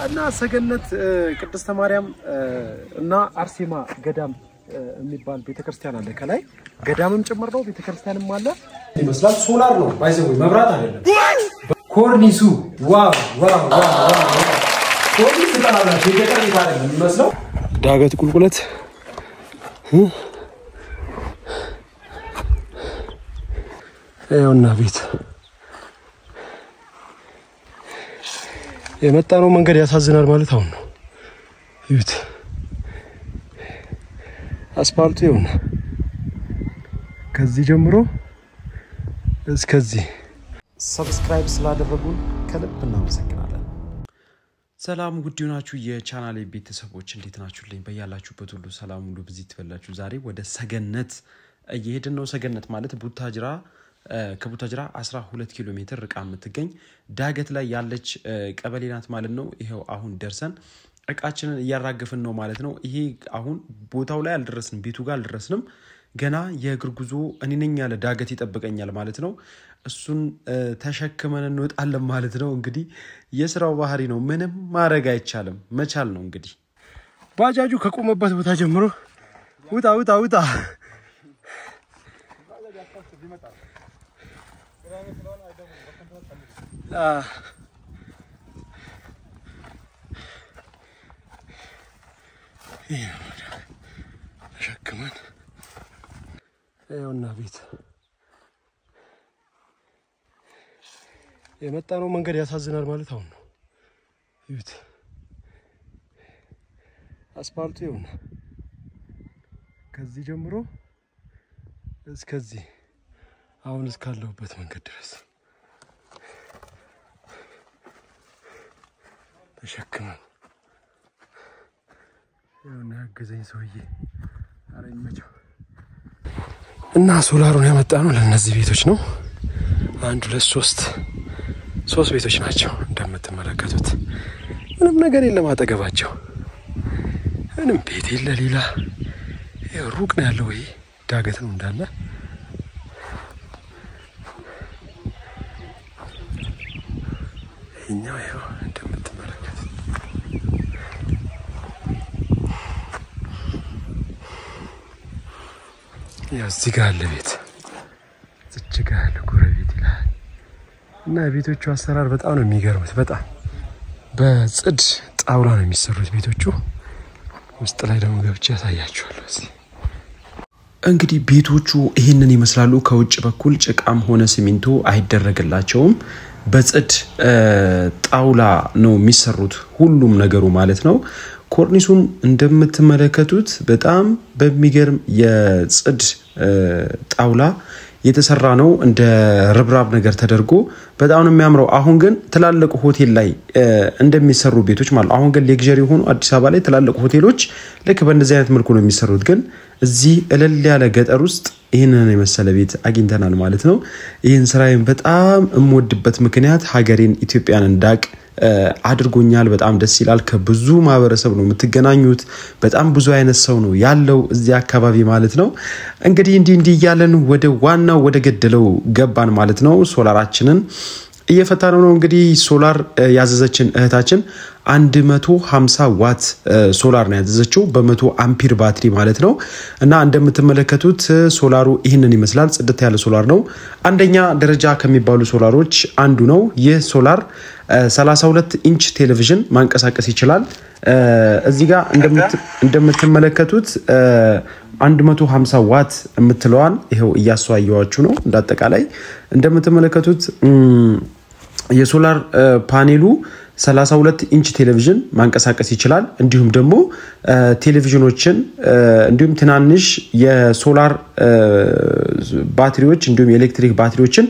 እና ሰገነት ቅድስተ ማርያም እና አርሴማ ገዳም የሚባል ቤተክርስቲያን አለ ከላይ ገዳምም ጭምር ነው ቤተክርስቲያንም አለ ይመስላል ሶላር ነው ባይዘው መብራት አይደለም ኮርኒሱ ዋው ኮርኒስ ተላላሽ የገጠር አይደለም የሚመስለው ዳገት ቁልቁለት አይውና ቤት የመጣነው መንገድ ያሳዝናል ማለት አሁን ነው ይሁት አስፋልቱ ይሁን ከዚህ ጀምሮ እስከዚህ ሰብስክራይብ ስላደረጉን ከልብ እናመሰግናለን ሰላም ጉድ ይሁናችሁ የቻናሌ ቤተሰቦች እንዴት ናችሁልኝ በያላችሁበት ሁሉ ሰላም ሁሉ በዚህ ተበላችሁ ዛሬ ወደ ሰገነት እየሄድን ነው ሰገነት ማለት ቡታጅራ ከቡታጅራ 12 ኪሎ ሜትር ርቃ የምትገኝ ዳገት ላይ ያለች ቀበሌ ናት ማለት ነው ይሄው አሁን ደርሰን እቃችንን ያራገፍን ነው ማለት ነው ይሄ አሁን ቦታው ላይ አልደረስንም ቤቱ ጋር አልደረስንም ገና የግርጉዞ እኔነኛ ያለ ዳገት ይጠብቀኛል ማለት ነው እሱን ተሸክመን እንወጣለን ማለት ነው እንግዲህ የሥራው ባህሪ ነው ምንም ማረግ አይቻልም መቻል ነው እንግዲህ ባጃጁ ከቆመበት ቦታ ጀምሮ ውጣ شكمان ايونا بيت የመጣነው መንገድ ያሳዝናል ማለት አሁን ነው ይሁት አስፋልቱ ይሁን ከዚህ ጀምሮ እስከዚህ አሁን እስካለሁበት መንገድ ድረስ ተሸክመን የሆነ ያገዘኝ ሰውዬ አረኝ መቸው እና ሶላሩን ያመጣነው ለነዚህ ቤቶች ነው 1 2 3 ቤቶች ናቸው እንደምትመለከቱት ምንም ነገር የለም አጠገባቸው ምንም ቤት የለ ሌላ ሩቅ ነው ያለው ይሄ ዳገት ነው እንዳለ ይኛው ያው እንደምትመለከቱት እዚህ ጋር አለ ቤት እዚህ ጋር አለ ጎረቤት ይላል እና ቤቶቹ አሰራር በጣም ነው የሚገርሙት በጣም በጽድ ጣውላ ነው የሚሰሩት ቤቶቹ ውስጥ ላይ ደግሞ ገብቼ ያሳያችኋለሁ እዚህ እንግዲህ ቤቶቹ ይሄንን ይመስላሉ ከውጭ በኩል ጭቃም ሆነ ሲሚንቶ አይደረግላቸውም በጽድ ጣውላ ነው የሚሰሩት ሁሉም ነገሩ ማለት ነው ኮርኒሱን እንደምትመለከቱት በጣም በሚገርም የጽድ ጣውላ የተሰራ ነው እንደ ርብራብ ነገር ተደርጎ በጣም ነው የሚያምረው አሁን ግን ትላልቅ ሆቴል ላይ እንደሚሰሩ ቤቶች ማለት አሁን ግን ሌክዠሪ ሆኖ አዲስ አበባ ላይ ትላልቅ ሆቴሎች ልክ በእንደዚህ አይነት መልኩ ነው የሚሰሩት ግን እዚህ እለል ያለ ገጠር ውስጥ ይሄንን የመሰለ ቤት አግኝተናል ማለት ነው ይሄን ስራዬን በጣም እምወድበት ምክንያት ሀገሬን ኢትዮጵያን እንዳቅ አድርጎኛል በጣም ደስ ይላል ከብዙ ማህበረሰብ ነው የምትገናኙት በጣም ብዙ አይነት ሰው ነው ያለው እዚህ አካባቢ ማለት ነው እንግዲህ እንዲህ ያለን ወደ ዋናው ወደ ገደለው ገባን ማለት ነው ሶላራችንን እየፈታነው ነው እንግዲህ ሶላር ያዘዘችን እህታችን 150 ዋት ሶላር ነው ያዘዘችው በ100 አምፒር ባትሪ ማለት ነው እና እንደምትመለከቱት ሶላሩ ይሄንን ይመስላል ጽድት ያለ ሶላር ነው አንደኛ ደረጃ ከሚባሉ ሶላሮች አንዱ ነው ይህ ሶላር 32 ኢንች ቴሌቪዥን ማንቀሳቀስ ይችላል እዚህ ጋር እንደምትመለከቱት 150 ዋት የምትለዋን ይሄው እያስዋያችሁ ነው እንዳጠቃላይ እንደምትመለከቱት የሶላር ፓኔሉ 32 ኢንች ቴሌቪዥን ማንቀሳቀስ ይችላል እንዲሁም ደግሞ ቴሌቪዥኖችን እንዲሁም ትናንሽ የሶላር ባትሪዎች እንዲሁም የኤሌክትሪክ ባትሪዎችን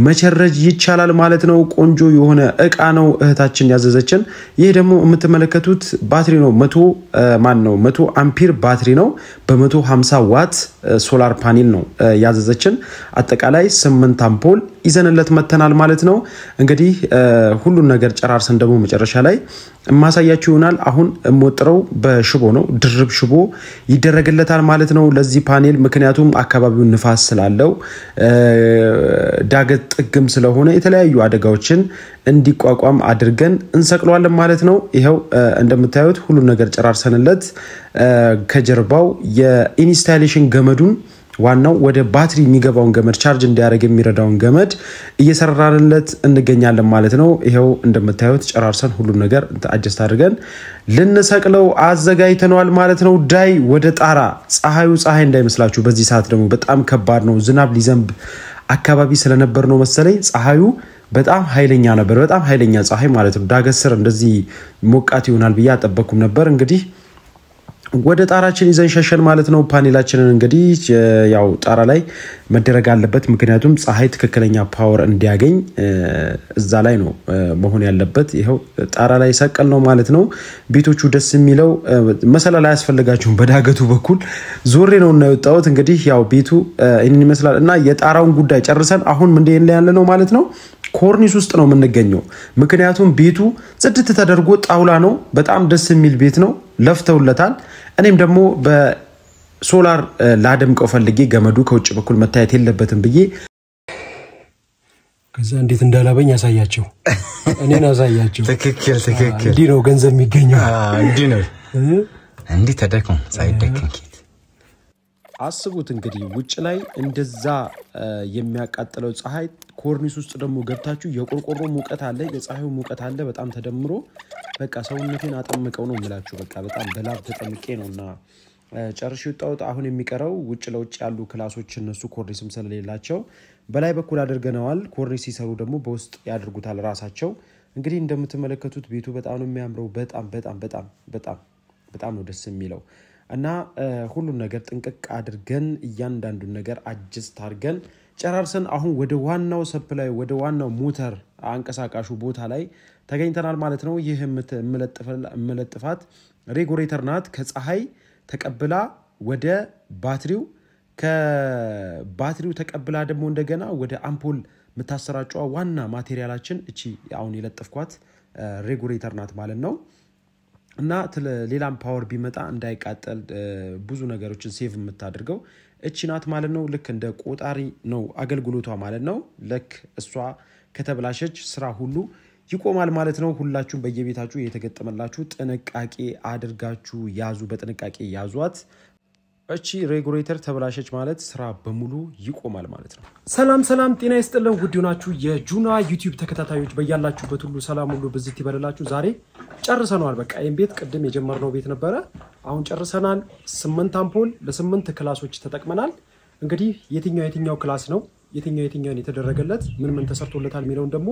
መቸረጅ ይቻላል ማለት ነው ቆንጆ የሆነ እቃ ነው እህታችን ያዘዘችን ይሄ ደግሞ የምትመለከቱት ባትሪ ነው 100 አምፒር ባትሪ ነው በ150 ዋት ሶላር ፓኔል ነው ያዘዘችን አጠቃላይ 8 አምፖል ይዘንለት መተናል ማለት ነው እንግዲህ ሁሉን ነገር ጨራርሰን ደግሞ መጨረሻ ላይ ማሳያችሁ ይሆናል አሁን ሞጥረው በሽቦ ነው ድርብ ሽቦ ይደረግለታል ማለት ነው ለዚህ ፓኔል ምክንያቱም አካባቢው ንፋስ ስላለው ዳገት ጥግም ስለሆነ የተለያዩ አደጋዎችን እንዲቋቋም አድርገን እንሰቅለዋለን ማለት ነው ይሄው እንደምታዩት ሁሉ ነገር ጨራርሰንለት ከጀርባው የኢንስታሌሽን ገመዱን ዋናው ወደ ባትሪ የሚገባውን ገመድ ቻርጅ እንዲያደርግ የሚረዳውን ገመድ እየሰራራንለት እንገኛለን ማለት ነው ይሄው እንደምታዩት ጨራርሰን ሁሉ ነገር አጀስት አድርገን ልንሰቅለው አዘጋጅተናል ማለት ነው ዳይ ወደ ጣራ ፀሐይ እንዳይመስላችሁ በዚህ ሰዓት ደግሞ በጣም ከባድ ነው ዝናብ ሊዘንብ አካባቢ ስለነበር ነው መሰለኝ ፀሐዩ በጣም ኃይለኛ ነበር በጣም ኃይለኛ ፀሐይ ማለት ነው ዳገስር እንደዚህ ሞቃት ይሆናል ብዬ አጠበቅኩም ነበር እንግዲህ ወደ ጣራችን ይዘን ሸሸን ማለት ነው ፓኔላችንን እንግዲህ ያው ጣራ ላይ መደረግ አለበት ምክንያቱም ፀሐይ ትክክለኛ ፓወር እንዲያገኝ እዛ ላይ ነው መሆን ያለበት ይሄው ጣራ ላይ ሰቀል ነው ማለት ነው ቤቶቹ ደስ የሚለው መሰላል ያስፈልጋችሁ በዳገቱ በኩል ዞሬ ነው እና የወጣሁት እንግዲህ ያው ቤቱ እኔን ይመስላል እና የጣራውን ጉዳይ ጨርሰን አሁን ምን ላይ ያለ ነው ማለት ነው ኮርኒስ ውስጥ ነው የምንገኘው ምክንያቱም ቤቱ ጽድት ተደርጎ ጣውላ ነው በጣም ደስ የሚል ቤት ነው ለፍተውለታል እኔም ደግሞ በሶላር ላደምቀው ፈልጌ ገመዱ ከውጭ በኩል መታየት የለበትም ብዬ ከዛ እንዴት እንዳላበኝ ያሳያቸው እኔን ያሳያቸው ትክክል እንዲ ነው ገንዘብ የሚገኘው እንዲ ነው እንዲ ተደከም ሳይደከም አስቡት እንግዲህ ውጭ ላይ እንደዛ የሚያቃጥለው ፀሐይ ኮርኒስ ውስጥ ደግሞ ገብታችሁ የቆርቆሮ ሙቀት አለ የፀሐዩ ሙቀት አለ በጣም ተደምሮ በቃ ሰውነቴን አጠምቀው ነው እንላችሁ በቃ በጣም በላብ ተጠምቄ ነውና ጨርሽ ወጣውት አሁን የሚቀረው ውጭ ለውጭ ያሉ ክላሶች እነሱ ኮርኒስም ስለሌላቸው በላይ በኩል አድርገናል ኮርኒስ ሲሰሩ ደግሞ በውስጥ ያድርጉታል ራሳቸው እንግዲህ እንደምትመለከቱት ቤቱ በጣም ነው የሚያምረው በጣም ነው ደስ የሚለው እና ሁሉ ነገር ጥንቅቅ አድርገን እያንዳንዱን ነገር አጀስት አድርገን ጨራርሰን አሁን ወደ ዋናው ሰፕላይ ወደ ዋናው ሞተር አንቀሳቃሹ ቦታ ላይ ተገኝተናል ማለት ነው ይሄ መለጥፋት ሬጉሌተር ናት ከፀሐይ ተቀብላ ወደ ባትሪው ከባትሪው ተቀብላ ደግሞ እንደገና ወደ አምፖል መታሰራጫው ዋና ማቴሪያላችን እቺ አሁን የለጥፍኳት ሬጉሌተር ናት ማለት ነው እና ሌላም ፓወር ቢመጣ እንዳይቃጠል ብዙ ነገሮችን ሴቭ የምታደርገው እቺ ናት ማለት ነው ልክ እንደ ቆጣሪ ነው አገልግሎቷ ማለት ነው ለክ እሷ ከተበላሸች ስራ ሁሉ ይቆማል ማለት ነው ሁላችሁም በየቤታችሁ የተገጠመላችሁ ጥንቃቄ አድርጋችሁ ያዙ በጥንቃቄ ያዟት እቺ ሬጉሌተር ተበላሸች ማለት ስራ በሙሉ ይቆማል ማለት ነው ሰላም ጤና ይስጥልን ውድናችሁ የጁና ዩቲዩብ ተከታታዮች በያላችሁበት ሁሉ ሰላም ሁሉ በዚህ ይበላላችሁ ዛሬ ጨርሰናል በቃ ይሄን ቤት ቅድም የጀመርነው ቤት ነበር አሁን ጨርሰናል 8 አምፖል ለ8 ክላሶች ተጠቅመናል እንግዲህ የትኛው ክላስ ነው የትኛው የተደረገለት ምን ተሰርቶለታል ሚለውን ደግሞ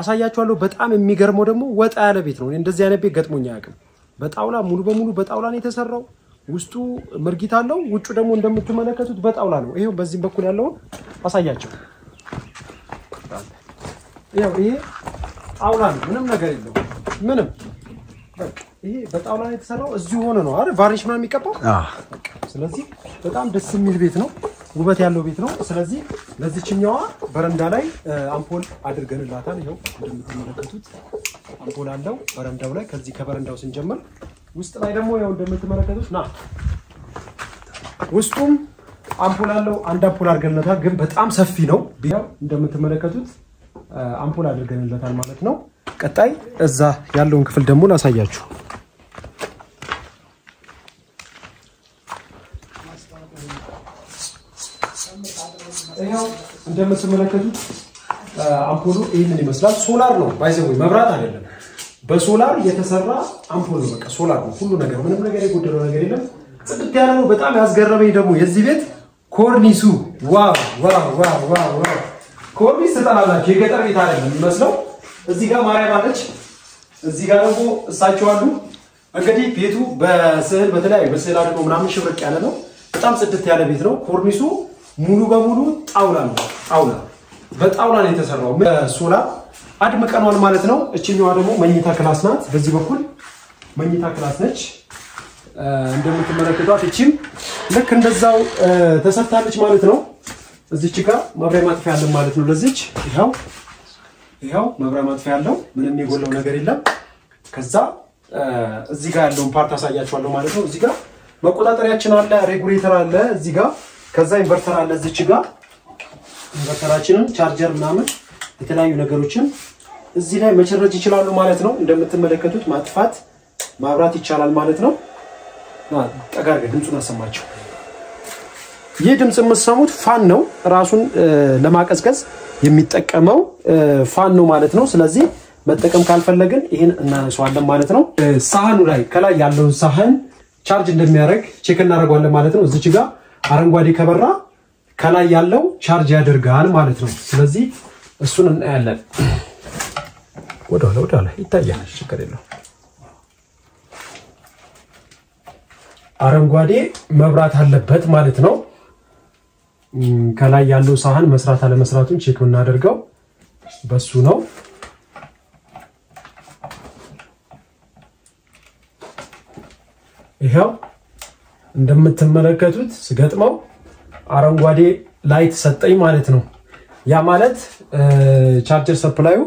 አሳያችኋለሁ በጣም የሚገርመው ደግሞ ወጣ ያለ ቤት ነው እንደዚህ አይነት ቤት ገጥሞኛ ያቅም በጣውላ ሙሉ በሙሉ በጣውላ ነው የተሰራው ውስጡ መርጊት አለው ውጭ ደግሞ እንደምትመለከቱት በጣውላ ነው ይሄው በዚህ በኩል ያለው አሳያችሁ ይሄ ጣውላ ነው ምንም ነገር የለው ምንም ይሄ በጣውላ ነው የተሰራው እዚሁ ሆነ ነው አይደል ቫርኒሽ ምናምን የሚቀባው ስለዚህ በጣም ደስ የሚል ቤት ነው ውበት ያለው ቤት ነው ስለዚህ ለዚህኛዋ በረንዳ ላይ አምፖል አድርገንላታል ይሄው እንደምትመለከቱት አምፖል አለው በረንዳው ላይ ከዚህ ከበረንዳው ስንጀምር ውስጥ ላይ ደግሞ ያው እንደምትመለከቱት ና ውስጡም አምፖል አለው አንድ አምፖል አድርገንለታል ግን በጣም ሰፊ ነው ቢያው እንደምትመለከቱት አምፖል አድርገንለታል ማለት ነው ቀጣይ እዛ ያለውን ክፍል ደግሞ ላሳያችሁ ይሄው እንደምትመለከቱት አምፖሉ ይሄንን ይመስላል ሶላር ነው ባይዘው መብራት አይደለም በሶላር የተሰራ አምፖል ነው በቃ ሶላር ነው ሁሉ ነገር ምንም ነገር የጎደለው ነገር የለም ጽድት ያለ ነው በጣም ያስገረመኝ ደግሞ የዚህ ቤት ኮርኒሱ ዋው ኮርኒስ ተጣላላችሁ የገጠር ቤት አይደለም የሚመስለው እዚህ ጋር ማርያም አለች እዚህ ጋር ደግሞ እሳቸው አሉ እንግዲህ ቤቱ በስዕል በተለያዩ በስዕል አድርገው ምናምን ሽብርቅ ያለ ነው በጣም ጽድት ያለ ቤት ነው ኮርኒሱ ሙሉ በሙሉ ጣውላ ነው በጣውላ ነው የተሰራው በሶላር አድምቀናል ማለት ነው እቺኛዋ ደግሞ መኝታ ክላስ ናት በዚህ በኩል መኝታ ክላስ ነች እንደምትመለከቷት እቺም ልክ እንደዛው ተሰርታለች ማለት ነው እዚች ጋር መብሪያ ማጥፊያ ያለው ማለት ነው ለዚች ይሄው መብሪያ ማጥፊያ ያለው ምንም የጎለው ነገር የለም ከዛ እዚህ ጋር ያለውን ፓርት አሳያችኋለሁ ማለት ነው እዚህ ጋር መቆጣጠሪያችን አለ ሬጉሌተር አለ እዚህ ጋር ከዛ ኢንቨርተር አለ እዚች ጋር ኢንቨርተራችንን ቻርጀር ምናምን የተለያዩ ነገሮችን እዚህ ላይ መቸረጅ ይችላሉ ማለት ነው እንደምትመለከቱት ማጥፋት ማብራት ይቻላል ማለት ነው ጠጋርገ ድምጹን አሰማቸው ይህ ድምጽ የምትሰሙት ፋን ነው ራሱን ለማቀዝቀዝ የሚጠቀመው ፋን ነው ማለት ነው ስለዚህ መጠቀም ካልፈለግን ይሄን እናነሳዋለን ማለት ነው ሳህኑ ላይ ከላይ ያለውን ሳህን ቻርጅ እንደሚያደርግ ቼክ እናደርጋለን ማለት ነው እዚች ጋር አረንጓዴ ከበራ ከላይ ያለው ቻርጅ ያደርጋል ማለት ነው ስለዚህ እሱን እናያለን ወደኋላ ይታያል ችግር የለው አረንጓዴ መብራት አለበት ማለት ነው ከላይ ያለው ሳህን መስራት አለ መስራቱን ቼክ እናደርገው በሱ ነው ይሄው እንደምትመለከቱት ስገጥመው አረንጓዴ ላይት ሰጠኝ ማለት ነው ያ ማለት ቻርጀር ሰፕላዩ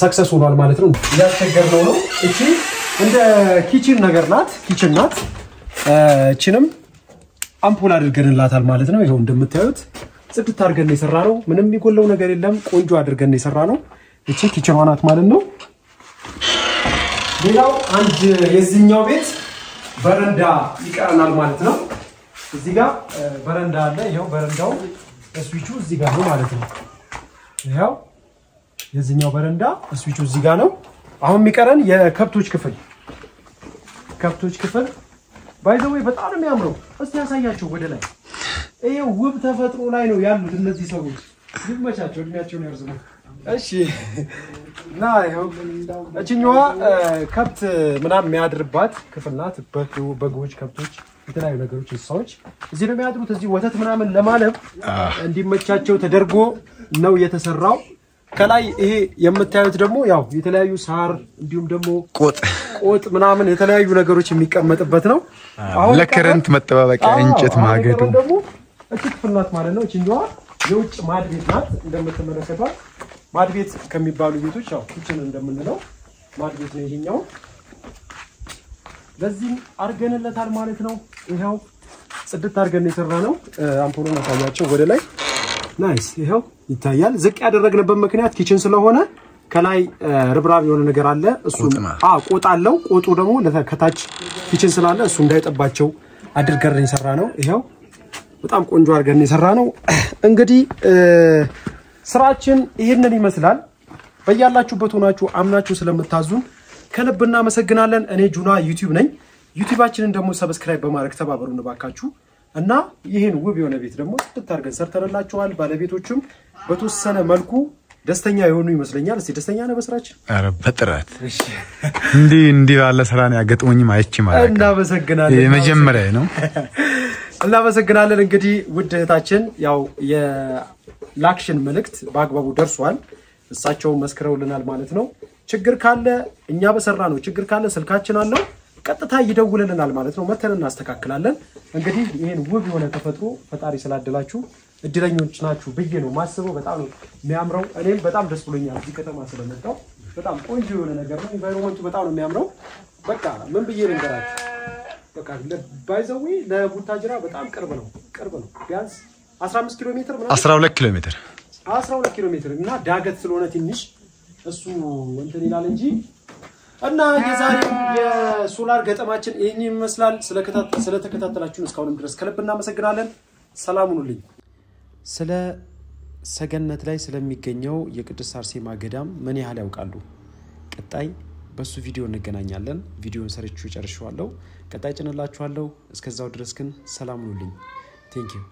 ሰክሰስ ሆኗል ማለት ነው ያስቸገርነው ነው እቺ እንደ ኪችን ነገር ናት ኪችን ናት እቺንም አምፖል አድርገንላታል ማለት ነው ይሄው እንደምታዩት ጽድት አድርገን የሰራነው ምንም ይጎለው ነገር የለም ቆንጆ አድርገን የሰራነው እቺ ኪችን ሆናት ማለት ነው ሌላው አንድ የዚህኛው ቤት በረንዳ ይቀርናል ማለት ነው እዚህ ጋር በረንዳ አለ ይሄው በረንዳው ስዊቹ እዚህ ጋር ነው ማለት ነው ይሄው የዚህኛው በረንዳ ስዊቹ እዚህ ጋር ነው አሁን የሚቀረን የከብቶች ክፍል ባይ ዘ ወይ በጣም ነው የሚያምረው እስቲ ያሳያችሁ ወደ ላይ ይሄው ውብ ተፈጥሮ ላይ ነው ያሉት እነዚህ ሰዎች ይመቻቸው እድሜያቸውን ያርዝሙ እሺ ና ይሄው እቺኛዋ ከብት ምናም የሚያድርባት ክፍል ናት በጎች ከብቶች የተለያዩ ነገሮች እንስሳዎች እዚህ ነው የሚያድሩት እዚህ ወተት ምናምን ለማለብ እንዲመቻቸው ተደርጎ ነው የተሰራው ከላይ ይሄ የምታዩት ደግሞ ያው የተለያዩ ሳር እንዲሁም ደግሞ ቆጥ ምናምን የተለያዩ ነገሮች የሚቀመጥበት ነው አሁን ለከረንት መጠባበቂያ እንጨት ማገዶ ደግሞ እክፍልናት ማለት ነው እቺኛዋ የውጭ ማድቤት ናት እንደምትመለከቷት ማድቤት ከሚባሉ ቤቶች ያው ኪችን እንደምንለው ማድቤት ነው ይሄኛው ለዚህ አርገንለታል ማለት ነው ይሄው ጽድት አርገን የሰራነው አምፖሉን አሳያቸው ወደ ላይ ናይስ ይሄው ይታያል ዝቅ ያደረግንበት ምክንያት ኪችን ስለሆነ ከላይ ርብራብ የሆነ ነገር አለ እሱ ቆጥ አለው ቆጡ ደግሞ ለከታች ኪችን ስላለ እሱ እንዳይጠባቸው አድርገን የሰራነው ይሄው በጣም ቆንጆ አርገን የሰራነው እንግዲህ ስራችን ይሄንን ይመስላል በእያላችሁበት ሆናችሁ አምናችሁ ስለምታዙን ከልብና መሰግናለን እኔ ጁና ዩቲዩብ ነኝ ዩቲዩባችንን ደግሞ ሰብስክራይብ በማድረግ ተባበሩን ባካችሁ እና ይሄን ውብ የሆነ ቤት ደግሞ ጥጥ አርገን ሰርተንላችኋል ባለቤቶችም በተወሰነ መልኩ ደስተኛ የሆኑ ይመስለኛል እስቲ ደስተኛ ነው በስራችን አረ በጥራት እሺ እንዲ ባለ ስራን ያገጥሞኝም አይቺ ማለት እና መሰግናለን የመጀመሪያ ነው እና መሰግናለን እንግዲህ ውድ እህታችን ያው የላክሽን መልእክት በአግባቡ ደርሷል እሳቸው መስክረውልናል ማለት ነው ችግር ካለ እኛ በሰራ ነው ችግር ካለ ስልካችን አለው ቀጥታ ይደውልልናል ማለት ነው መተን እናስተካክላለን እንግዲህ ይሄን ውብ የሆነ ተፈጥሮ ፈጣሪ ስላደላችሁ እድለኞች ናችሁ ብዬ ነው ማስበው በጣም ነው የሚያምረው እኔም በጣም ደስ ብሎኛል እዚህ ከተማ ስለመጣው በጣም ቆንጆ የሆነ ነገር ነው ኢንቫይሮመንቱ በጣም ነው የሚያምረው በቃ ምን ብዬ ልንገራችሁ በቃ ባይዘዊ ለቡታጅራ በጣም ቅርብ ነው ቢያንስ 15 ኪሎ ሜትር ምናምን 12 ኪሎ ሜትር 12 ኪሎ ሜትር እና ዳገት ስለሆነ ትንሽ እሱ እንትን ይላል እንጂ እና የዛሬው የሶላር ገጠማችን ይሄን ይመስላል ስለተከታተላችሁን እስካሁንም ድረስ ከልብ እናመሰግናለን ሰላም ሁኑልኝ ስለ ሰገነት ላይ ስለሚገኘው የቅድስት አርሴማ ገዳም ምን ያህል ያውቃሉ ቀጣይ በሱ ቪዲዮ እንገናኛለን ቪዲዮን ሰርቹ ጨርሻለሁ ቀጣይ ጭንላችኋለሁ እስከዛው ድረስ ግን ሰላም ሁኑልኝ ቴንክ ዩ